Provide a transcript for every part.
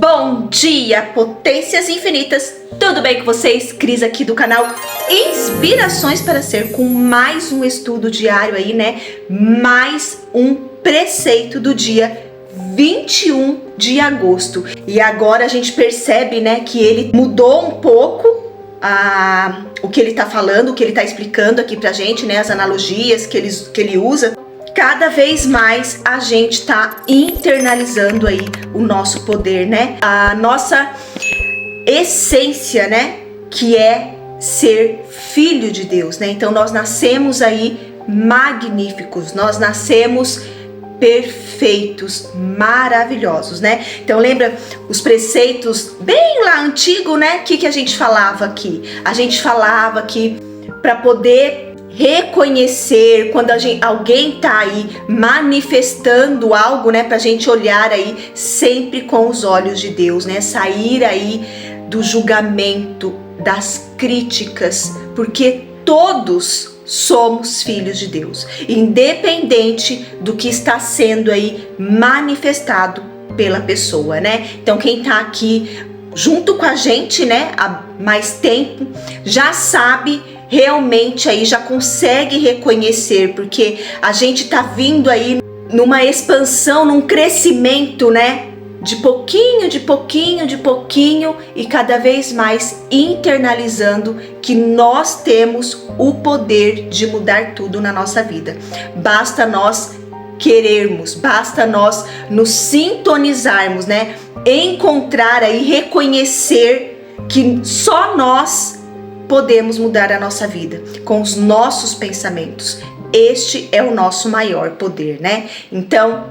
Bom dia, potências infinitas! Tudo bem com vocês? Cris aqui do canal Inspirações para Ser, com mais um estudo diário aí, né? Mais um preceito do dia 21 de agosto. E agora a gente percebe, né, que ele mudou um pouco o que ele tá falando, o que ele tá explicando aqui pra gente, né? As analogias que ele usa. Cada vez mais a gente tá internalizando aí o nosso poder, né? A nossa essência, né? Que é ser filho de Deus, né? Então nós nascemos aí magníficos, nós nascemos perfeitos, maravilhosos, né? Então lembra os preceitos bem lá antigo, né? O que a gente falava aqui? A gente falava que para poder reconhecer quando alguém tá aí manifestando algo, né, pra gente olhar aí sempre com os olhos de Deus, né, sair aí do julgamento, das críticas, porque todos somos filhos de Deus, independente do que está sendo aí manifestado pela pessoa, né? Então quem tá aqui junto com a gente, né, há mais tempo, já sabe realmente aí, já consegue reconhecer, porque a gente tá vindo aí numa expansão, num crescimento, né? De pouquinho e cada vez mais internalizando que nós temos o poder de mudar tudo na nossa vida. Basta nós querermos, basta nós nos sintonizarmos, né? Encontrar aí, reconhecer que só nós podemos mudar a nossa vida com os nossos pensamentos. Este é o nosso maior poder, né? Então,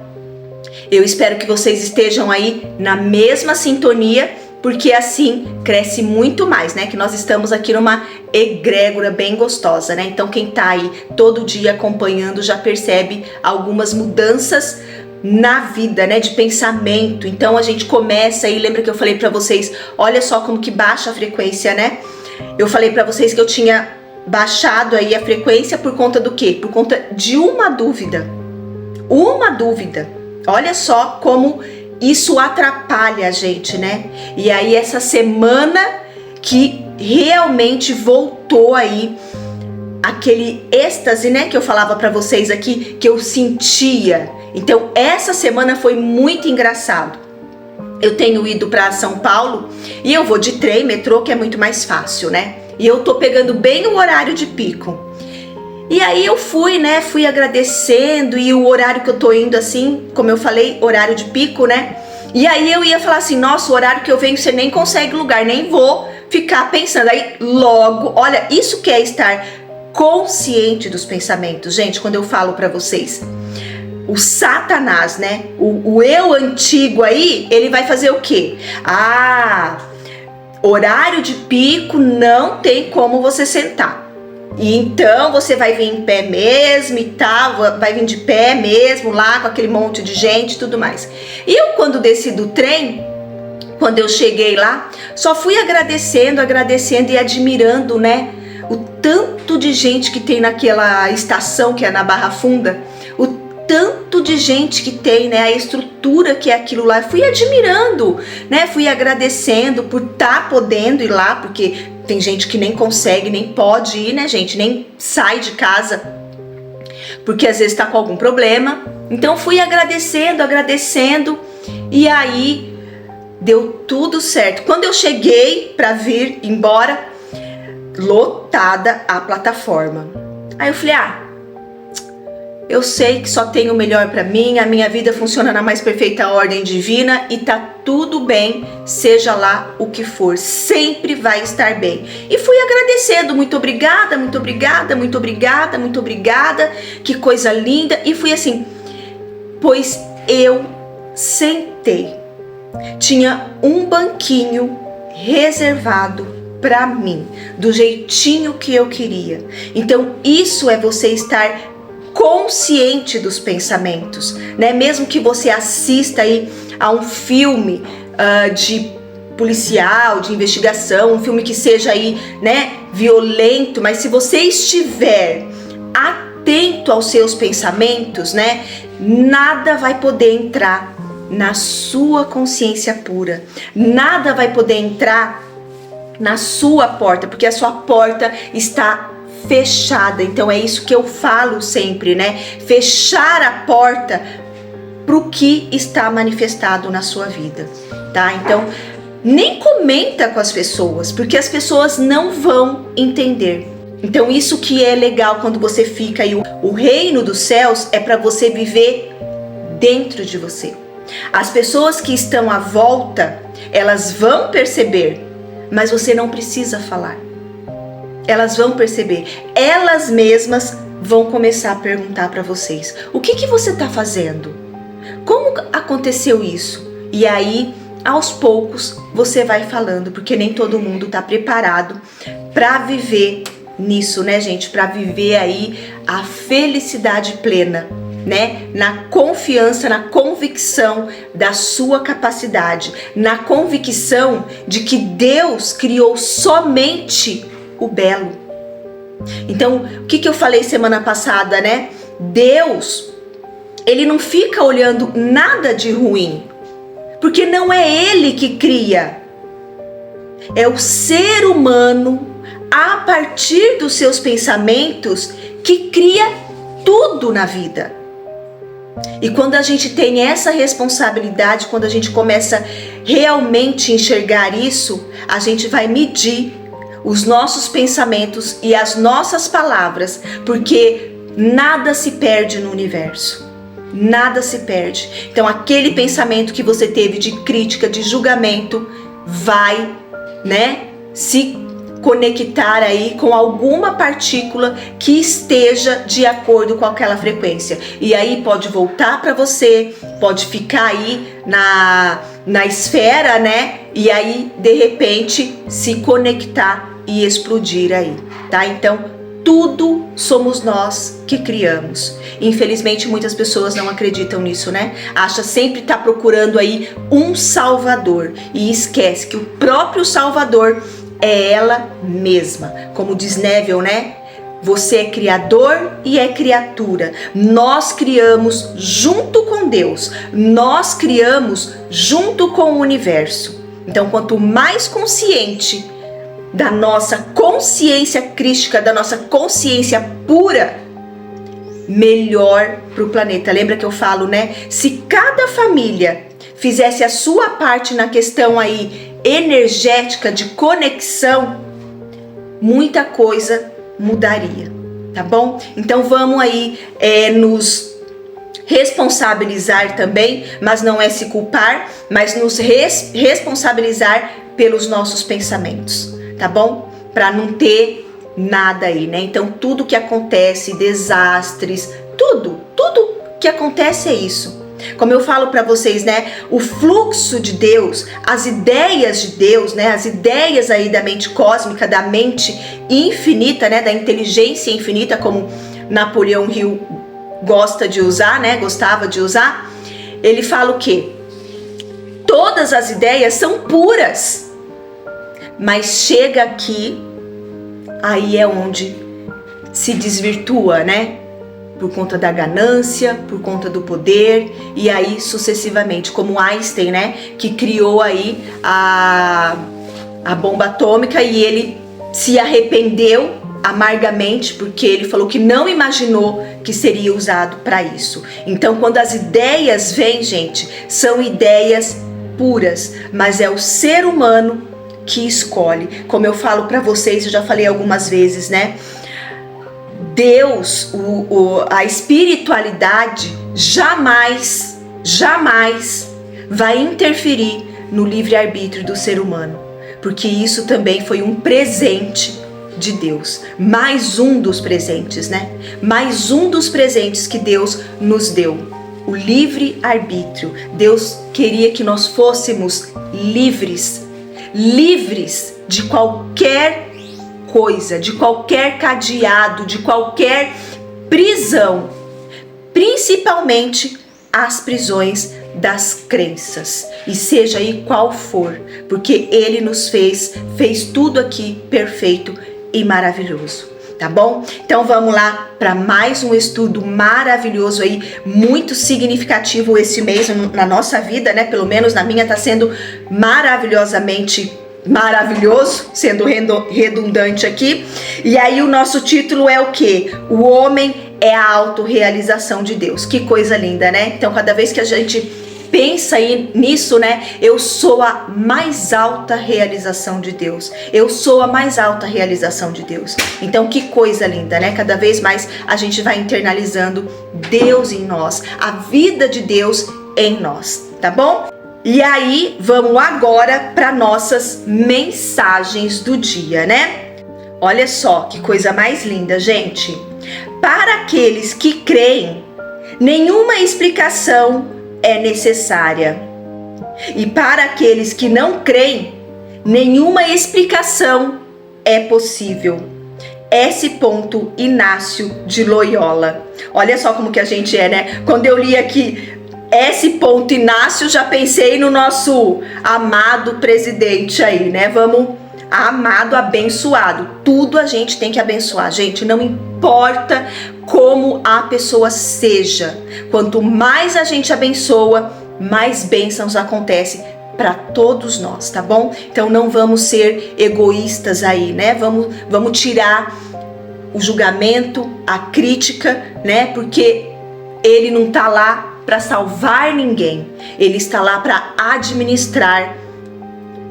eu espero que vocês estejam aí na mesma sintonia, porque assim cresce muito mais, né? Que nós estamos aqui numa egrégora bem gostosa, né? Então, quem tá aí todo dia acompanhando já percebe algumas mudanças na vida, né, de pensamento. Então a gente começa aí, lembra que eu falei pra vocês, olha só como que baixa a frequência, né? Eu falei pra vocês que eu tinha baixado aí a frequência por conta do quê? Por conta de uma dúvida. Uma dúvida. Olha só como isso atrapalha a gente, né? E aí essa semana que realmente voltou aí aquele êxtase, né, que eu falava pra vocês aqui, que eu sentia. Então essa semana foi muito engraçado. Eu tenho ido para São Paulo e eu vou de trem, metrô, que é muito mais fácil, né? E eu tô pegando bem o horário de pico. E aí eu fui, né? Fui agradecendo, e o horário que eu tô indo, assim, como eu falei, horário de pico, né? E aí eu ia falar assim, nossa, o horário que eu venho você nem consegue lugar, nem vou ficar pensando. Aí logo, olha, isso que é estar consciente dos pensamentos, gente, quando eu falo para vocês. O Satanás, né? O eu antigo aí, ele vai fazer o quê? Horário de pico não tem como você sentar. E então você vai vir em pé mesmo e tal, vai vir de pé mesmo lá com aquele monte de gente e tudo mais. E eu, quando desci do trem, quando eu cheguei lá, só fui agradecendo e admirando, né? O tanto de gente que tem naquela estação que é na Barra Funda, o tanto de gente que tem, né, a estrutura que é aquilo lá. Eu fui admirando, né, fui agradecendo por estar podendo ir lá, porque tem gente que nem consegue, nem pode ir, né, gente, nem sai de casa, porque às vezes tá com algum problema. Então fui agradecendo, e aí deu tudo certo. Quando eu cheguei para vir embora, lotada a plataforma. Aí eu falei, eu sei que só tem o melhor pra mim, a minha vida funciona na mais perfeita ordem divina e tá tudo bem, seja lá o que for, sempre vai estar bem. E fui agradecendo, muito obrigada, que coisa linda. E fui assim, pois eu sentei, tinha um banquinho reservado pra mim, do jeitinho que eu queria. Então isso é você estar consciente dos pensamentos, né? Mesmo que você assista aí a um filme de policial, de investigação, um filme que seja aí, né, violento, mas se você estiver atento aos seus pensamentos, né, nada vai poder entrar na sua consciência pura. Nada vai poder entrar na sua porta, porque a sua porta está fechada. Então é isso que eu falo sempre, né? Fechar a porta para o que está manifestado na sua vida, tá? Então, nem comenta com as pessoas, porque as pessoas não vão entender. Então, isso que é legal quando você fica aí, o reino dos céus é para você viver dentro de você. As pessoas que estão à volta, elas vão perceber, mas você não precisa falar. Elas vão perceber, elas mesmas vão começar a perguntar para vocês: o que você está fazendo? Como aconteceu isso? E aí, aos poucos, você vai falando, porque nem todo mundo está preparado para viver nisso, né, gente? Para viver aí a felicidade plena, né? Na confiança, na convicção da sua capacidade, na convicção de que Deus criou somente o belo. Então, o que eu falei semana passada, né? Deus, Ele não fica olhando nada de ruim, porque não é Ele que cria. É o ser humano, a partir dos seus pensamentos, que cria tudo na vida. E quando a gente tem essa responsabilidade, quando a gente começa realmente a enxergar isso, a gente vai medir os nossos pensamentos e as nossas palavras, porque nada se perde no universo. Nada se perde. Então aquele pensamento que você teve de crítica, de julgamento, vai, né, se conectar aí com alguma partícula que esteja de acordo com aquela frequência. E aí pode voltar para você, pode ficar aí na esfera, né? E aí de repente se conectar e explodir aí, tá? Então tudo somos nós que criamos. Infelizmente muitas pessoas não acreditam nisso, né? Acha sempre estar procurando aí um salvador e esquece que o próprio salvador é ela mesma. Como diz Neville, né? Você é criador e é criatura. Nós criamos junto com Deus. Nós criamos junto com o universo. Então, quanto mais consciente da nossa consciência crística, da nossa consciência pura, melhor para o planeta. Lembra que eu falo, né? Se cada família fizesse a sua parte na questão aí energética de conexão, muita coisa mudaria, tá bom? Então vamos aí nos responsabilizar também, mas não é se culpar, mas nos responsabilizar pelos nossos pensamentos, tá bom? Para não ter nada aí, né? Então tudo que acontece, desastres, tudo que acontece é isso. Como eu falo para vocês, né? O fluxo de Deus, as ideias de Deus, né? As ideias aí da mente cósmica, da mente infinita, né? Da inteligência infinita, como Napoleão Hill gosta de usar, né? Gostava de usar. Ele fala o quê? Todas as ideias são puras, mas chega aqui, aí é onde se desvirtua, né? Por conta da ganância, por conta do poder, e aí sucessivamente, como Einstein, né, que criou aí a bomba atômica, e ele se arrependeu amargamente, porque ele falou que não imaginou que seria usado para isso. Então, quando as ideias vêm, gente, são ideias puras, mas é o ser humano que escolhe. Como eu falo para vocês, eu já falei algumas vezes, né? Deus, a espiritualidade jamais vai interferir no livre-arbítrio do ser humano, porque isso também foi um presente de Deus, mais um dos presentes, né? Mais um dos presentes que Deus nos deu, o livre-arbítrio. Deus queria que nós fôssemos livres de qualquer coisa, de qualquer cadeado, de qualquer prisão, principalmente as prisões das crenças, e seja aí qual for, porque Ele nos fez tudo aqui perfeito e maravilhoso, tá bom? Então vamos lá para mais um estudo maravilhoso aí, muito significativo esse mês na nossa vida, né? Pelo menos na minha tá sendo maravilhosamente maravilhoso, sendo redundante aqui. E aí o nosso título é o quê? O homem é a autorrealização de Deus. Que coisa linda, né? Então cada vez que a gente pensa aí nisso, né? Eu sou a mais alta realização de Deus. Eu sou a mais alta realização de Deus. Então que coisa linda, né? Cada vez mais a gente vai internalizando Deus em nós, a vida de Deus em nós, tá bom? E aí, vamos agora para nossas mensagens do dia, né? Olha só que coisa mais linda, gente. Para aqueles que creem, nenhuma explicação é necessária. E para aqueles que não creem, nenhuma explicação é possível. S. Inácio de Loyola. Olha só como que a gente é, né? Quando eu li aqui S. Inácio, já pensei no nosso amado presidente aí, né? Vamos, amado, abençoado. Tudo a gente tem que abençoar, gente. Não importa como a pessoa seja. Quanto mais a gente abençoa, mais bênçãos acontecem para todos nós, tá bom? Então não vamos ser egoístas aí, né? Vamos tirar o julgamento, a crítica, né? Porque ele não tá lá para salvar ninguém, ele está lá para administrar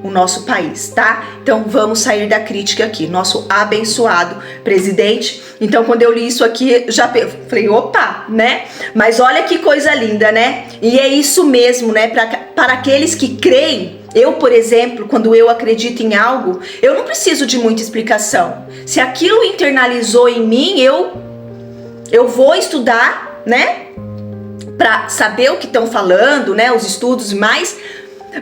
o nosso país, tá? Então vamos sair da crítica aqui, nosso abençoado presidente. Então quando eu li isso aqui, já falei, opa, né? Mas olha que coisa linda, né? E é isso mesmo, né? Para aqueles que creem, eu, por exemplo, quando eu acredito em algo, eu não preciso de muita explicação. Se aquilo internalizou em mim, eu vou estudar, né? Para saber o que estão falando, né, os estudos e mais,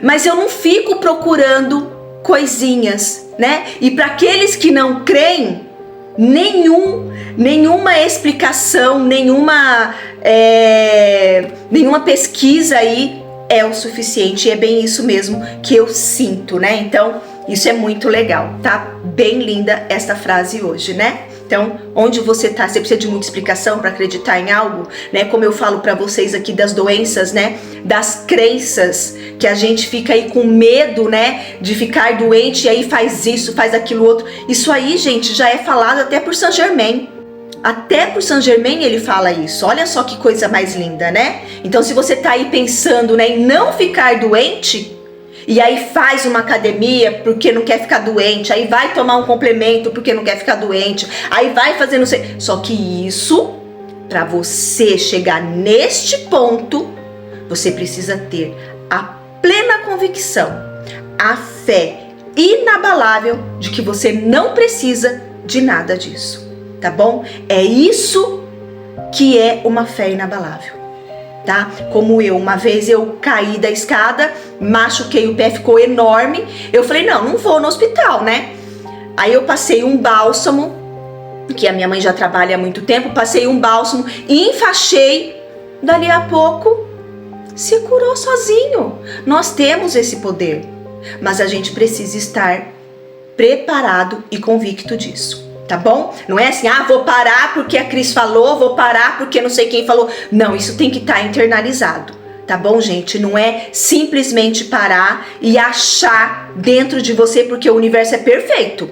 mas eu não fico procurando coisinhas, né? E para aqueles que não creem, nenhuma explicação, nenhuma pesquisa aí é o suficiente. E é bem isso mesmo que eu sinto, né? Então isso é muito legal, tá? Bem linda essa frase hoje, né? Então, onde você tá, você precisa de muita explicação para acreditar em algo, né? Como eu falo para vocês aqui das doenças, né? Das crenças, que a gente fica aí com medo, né? De ficar doente e aí faz isso, faz aquilo outro. Isso aí, gente, já é falado até por Saint Germain. Até por Saint Germain ele fala isso. Olha só que coisa mais linda, né? Então, se você tá aí pensando, né, em não ficar doente, e aí faz uma academia porque não quer ficar doente, aí vai tomar um complemento porque não quer ficar doente, aí vai fazer não sei. Só que isso, para você chegar neste ponto, você precisa ter a plena convicção, a fé inabalável de que você não precisa de nada disso, tá bom? É isso que é uma fé inabalável. Tá? Como uma vez eu caí da escada, machuquei o pé, ficou enorme. Eu falei, não vou no hospital, né? Aí eu passei um bálsamo, que a minha mãe já trabalha há muito tempo, passei um bálsamo e enfaixei. Dali a pouco, se curou sozinho. Nós temos esse poder, mas a gente precisa estar preparado e convicto disso. Tá bom? Não é assim, vou parar porque a Cris falou, vou parar porque não sei quem falou. Não, isso tem que estar internalizado. Tá bom, gente? Não é simplesmente parar e achar dentro de você, porque o universo é perfeito.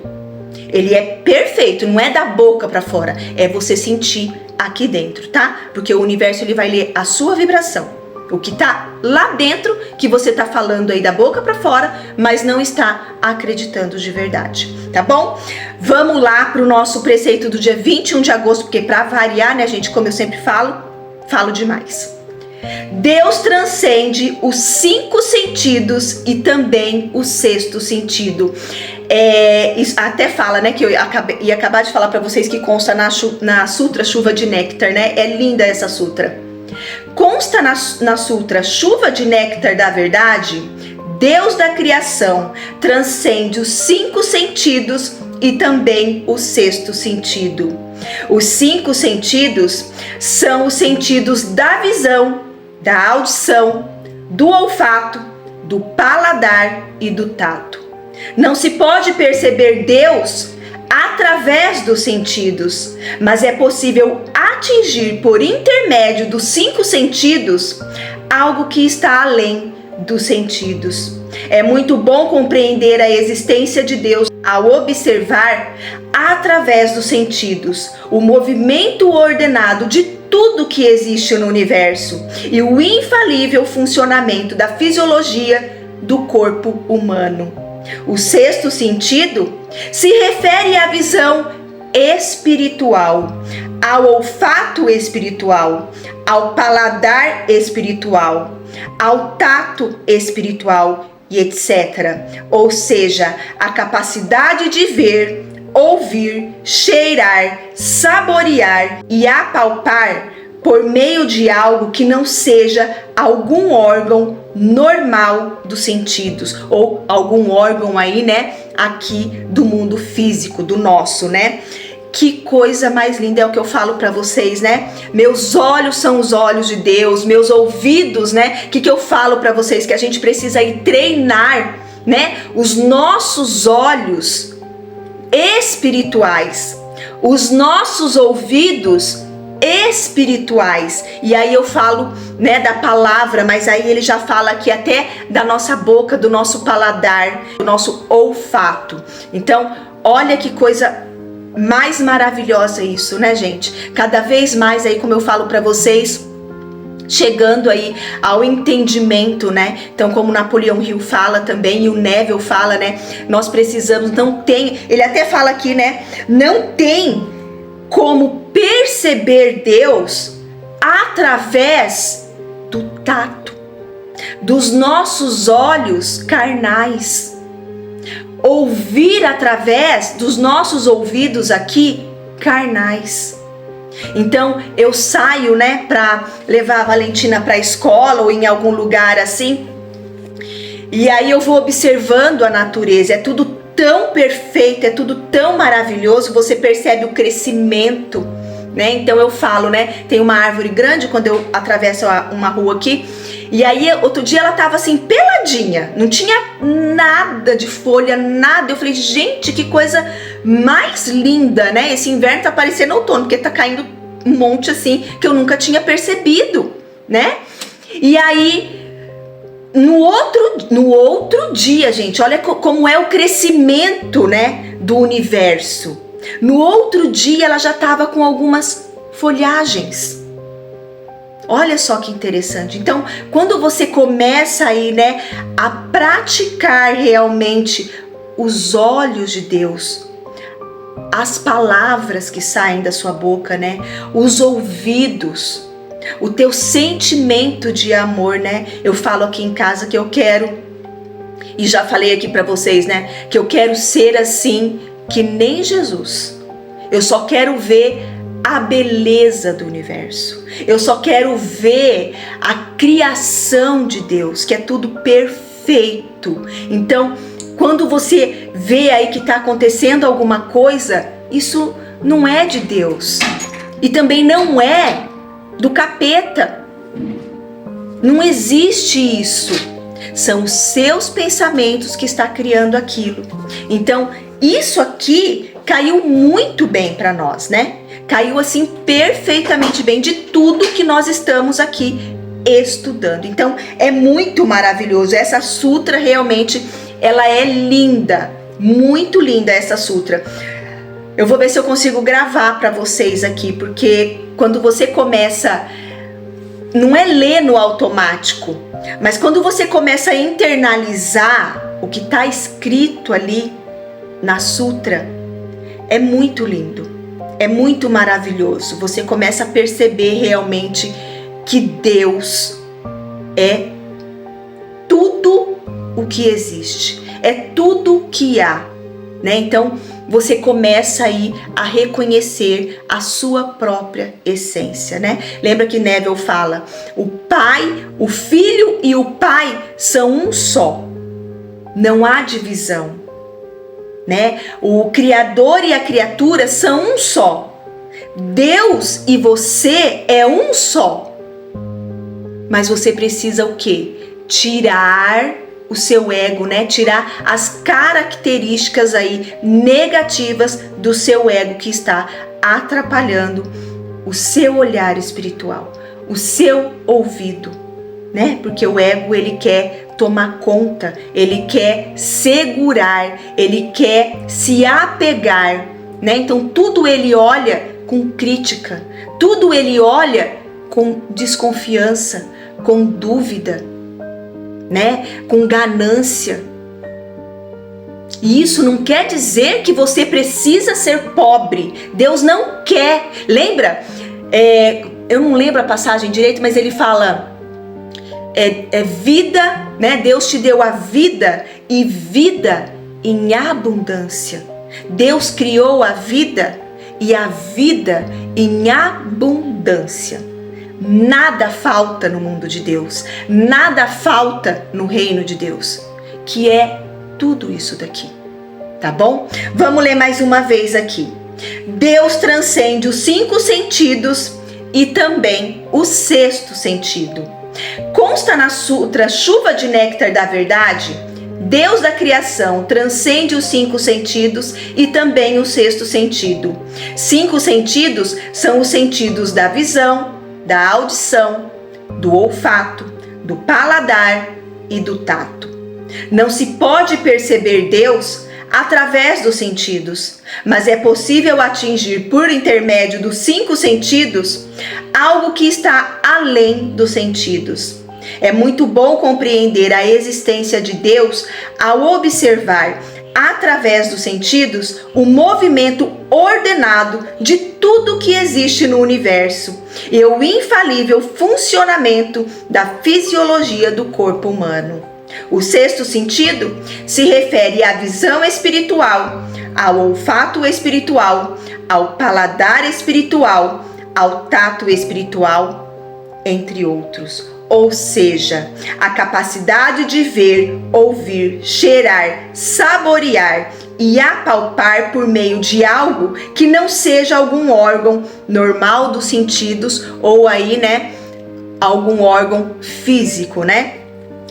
Ele é perfeito, não é da boca pra fora. É você sentir aqui dentro, tá? Porque o universo, ele vai ler a sua vibração. O que tá lá dentro, que você tá falando aí da boca pra fora, mas não está acreditando de verdade, tá bom? Vamos lá pro nosso preceito do dia 21 de agosto, porque pra variar, né, gente, como eu sempre falo demais. Deus transcende os 5 sentidos e também o 6º sentido. Isso até fala, né, que eu ia acabar de falar pra vocês que consta na Sutra Chuva de Néctar, né? É linda essa sutra. Consta na Sutra Chuva de Néctar da Verdade, Deus da criação transcende os 5 sentidos e também o 6º sentido. Os 5 sentidos são os sentidos da visão, da audição, do olfato, do paladar e do tato. Não se pode perceber Deus através dos sentidos, mas é possível atingir por intermédio dos 5 sentidos algo que está além dos sentidos. É muito bom compreender a existência de Deus ao observar através dos sentidos o movimento ordenado de tudo que existe no universo e o infalível funcionamento da fisiologia do corpo humano. O 6º sentido se refere à visão espiritual, ao olfato espiritual, ao paladar espiritual, ao tato espiritual e etc. Ou seja, a capacidade de ver, ouvir, cheirar, saborear e apalpar por meio de algo que não seja algum órgão normal dos sentidos, ou algum órgão aí, né, aqui do mundo físico, do nosso, né? Que coisa mais linda, é o que eu falo para vocês, né? Meus olhos são os olhos de Deus, meus ouvidos, né? Que eu falo para vocês que a gente precisa ir treinar, né? Os nossos olhos espirituais, os nossos ouvidos espirituais. E aí eu falo, né, da palavra, mas aí ele já fala aqui até da nossa boca, do nosso paladar, do nosso olfato. Então, olha que coisa mais maravilhosa isso, né, gente? Cada vez mais aí, como eu falo para vocês, chegando aí ao entendimento, né? Então, como Napoleão Hill fala também, e o Neville fala, né? Nós precisamos, não tem, ele até fala aqui, né? Não tem como perceber Deus através do tato, dos nossos olhos carnais, ouvir através dos nossos ouvidos aqui carnais. Então eu saio, né, para levar a Valentina para a escola ou em algum lugar assim, e aí eu vou observando a natureza, é tudo tão perfeito, é tudo tão maravilhoso, você percebe o crescimento, né? Então eu falo, né, tem uma árvore grande quando eu atravesso uma rua aqui, e aí outro dia ela tava assim peladinha, não tinha nada de folha, nada. Eu falei, gente, que coisa mais linda, né? Esse inverno tá parecendo outono, porque tá caindo um monte assim que eu nunca tinha percebido, né? E aí no outro dia, gente, olha como é o crescimento, né, do universo. No outro dia ela já estava com algumas folhagens. Olha só que interessante. Então, quando você começa aí, né, a praticar realmente os olhos de Deus, as palavras que saem da sua boca, né, os ouvidos, o teu sentimento de amor, né? Eu falo aqui em casa que eu quero, e já falei aqui para vocês, né, que eu quero ser assim que nem Jesus. Eu só quero ver a beleza do universo. Eu só quero ver a criação de Deus, que é tudo perfeito. Então, quando você vê aí que está acontecendo alguma coisa, isso não é de Deus. E também não é do capeta. Não existe isso. São os seus pensamentos que está criando aquilo. Então, isso aqui caiu muito bem para nós, né? Caiu assim perfeitamente bem de tudo que nós estamos aqui estudando. Então, é muito maravilhoso. Essa sutra realmente, ela é linda. Muito linda essa sutra. Eu vou ver se eu consigo gravar para vocês aqui, porque quando você começa, não é ler no automático, mas quando você começa a internalizar o que está escrito ali na sutra, é muito lindo, é muito maravilhoso. Você começa a perceber realmente que Deus é tudo o que existe, é tudo o que há, né? Então você começa aí a reconhecer a sua própria essência, né? Lembra que Neville fala, o Pai, o Filho e o Pai são um só. Não há divisão, né? O Criador e a criatura são um só. Deus e você é um só. Mas você precisa o quê? Tirar o seu ego, né? Tirar as características aí negativas do seu ego que está atrapalhando o seu olhar espiritual, o seu ouvido, né? Porque o ego, ele quer tomar conta, ele quer segurar, ele quer se apegar, né? Então tudo ele olha com crítica, tudo ele olha com desconfiança, com dúvida, né? Com ganância. E isso não quer dizer que você precisa ser pobre. Deus não quer. Lembra? Eu não lembro a passagem direito, mas ele fala vida, né? Deus te deu a vida e vida em abundância. Deus criou a vida e a vida em abundância. Nada falta no mundo de Deus, nada falta no reino de Deus, que é tudo isso daqui, tá bom? Vamos ler mais uma vez aqui. Deus transcende os 5 sentidos e também o 6º sentido. Consta na Sutra Chuva de Néctar da Verdade, Deus da criação transcende os 5 sentidos e também o 6º sentido. 5 sentidos são os sentidos da visão, da audição, do olfato, do paladar e do tato. Não se pode perceber Deus através dos sentidos, mas é possível atingir por intermédio dos 5 sentidos algo que está além dos sentidos. É muito bom compreender a existência de Deus ao observar, através dos sentidos, o movimento ordenado de tudo que existe no universo e o infalível funcionamento da fisiologia do corpo humano. O 6º sentido se refere à visão espiritual, ao olfato espiritual, ao paladar espiritual, ao tato espiritual, entre outros. Ou seja, a capacidade de ver, ouvir, cheirar, saborear e apalpar por meio de algo que não seja algum órgão normal dos sentidos ou aí, né, algum órgão físico, né?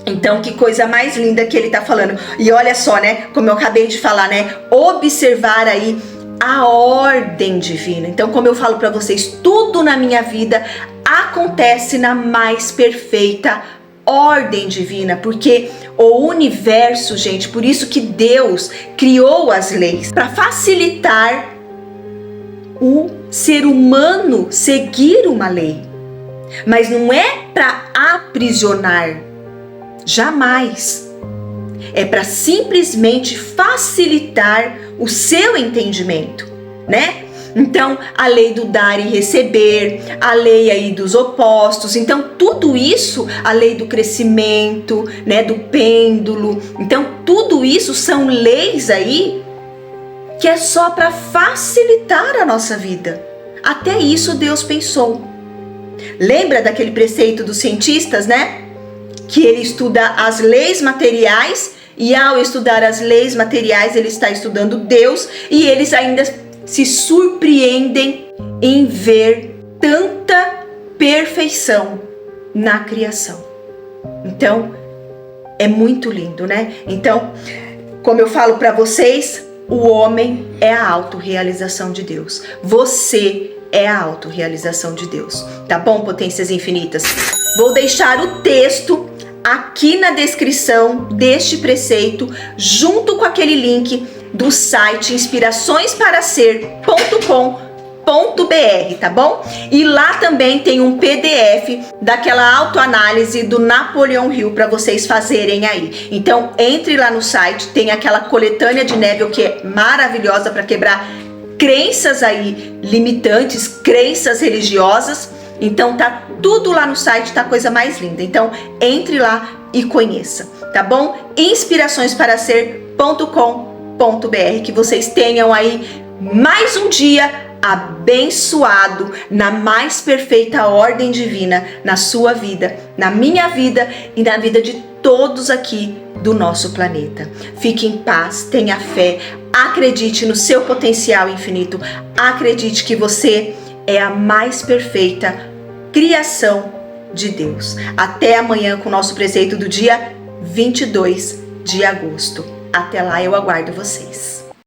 Então, que coisa mais linda que ele tá falando. E olha só, né, como eu acabei de falar, né, observar aí a ordem divina. Então, como eu falo para vocês, tudo na minha vida acontece na mais perfeita ordem divina, porque o universo, gente, por isso que Deus criou as leis, para facilitar o ser humano seguir uma lei. Mas não é para aprisionar, jamais. É para simplesmente facilitar o seu entendimento, né? Então, a lei do dar e receber, a lei aí dos opostos, então tudo isso, a lei do crescimento, né, do pêndulo, então tudo isso são leis aí que é só para facilitar a nossa vida. Até isso Deus pensou. Lembra daquele preceito dos cientistas, né? Que ele estuda as leis materiais e ao estudar as leis materiais ele está estudando Deus e eles ainda se surpreendem em ver tanta perfeição na criação. Então, é muito lindo, né? Então, como eu falo para vocês, o homem é a autorrealização de Deus. Você é a autorrealização de Deus. Tá bom, potências infinitas? Vou deixar o texto aqui na descrição deste preceito, junto com aquele link do site inspiraçõesparaser.com.br, tá bom? E lá também tem um PDF daquela autoanálise do Napoleon Hill para vocês fazerem aí. Então, entre lá no site, tem aquela coletânea de Neville que é maravilhosa para quebrar crenças aí limitantes, crenças religiosas. Então tá tudo lá no site, tá coisa mais linda. Então entre lá e conheça, tá bom? inspiraçõesparaser.com.br. Que vocês tenham aí mais um dia abençoado na mais perfeita ordem divina na sua vida, na minha vida e na vida de todos aqui do nosso planeta. Fique em paz, tenha fé, acredite no seu potencial infinito, acredite que você é a mais perfeita criação de Deus. Até amanhã com o nosso preceito do dia. 22 de agosto. Até lá eu aguardo vocês.